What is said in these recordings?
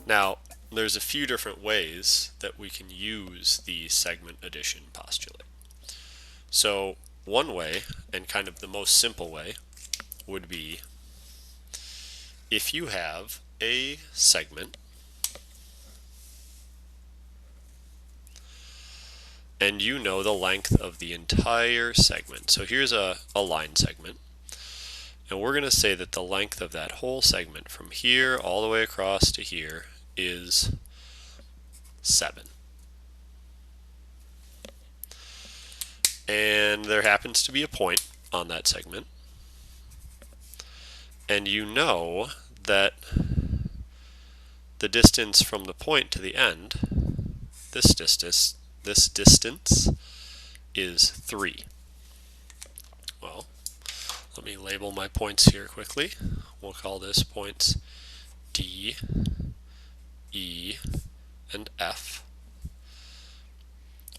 Now, there's a few different ways that we can use the segment addition postulate. So one way, and kind of the most simple way, would be if you have a segment and you know the length of the entire segment. So here's a line segment, and we're going to say that the length of that whole segment from here all the way across to here is 7. And there happens to be a point on that segment, and you know that the distance from the point to the end, this distance is 3. Well, let me label my points here quickly. We'll call this points D, E, and F.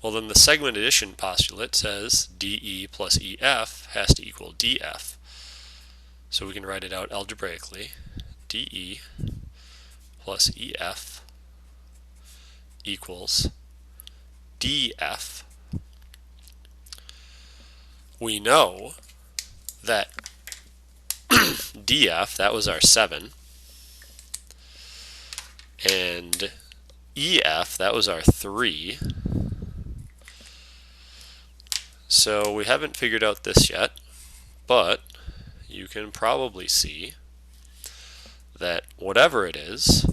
Well, then the segment addition postulate says DE plus EF has to equal DF. So we can write it out algebraically. DE plus EF equals DF. We know that DF, that was our 7, and EF, that was our 3. So we haven't figured out this yet, but you can probably see that whatever it is,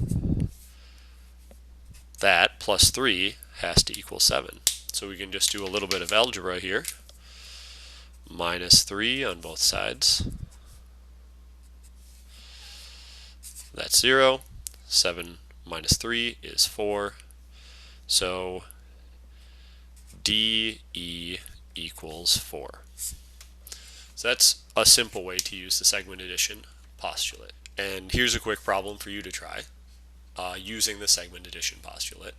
that plus 3 has to equal 7. So we can just do a little bit of algebra here. Minus 3 on both sides. That's 0. 7 minus 3 is 4. So DE equals 4. So that's a simple way to use the segment addition postulate. And here's a quick problem for you to try using the segment addition postulate.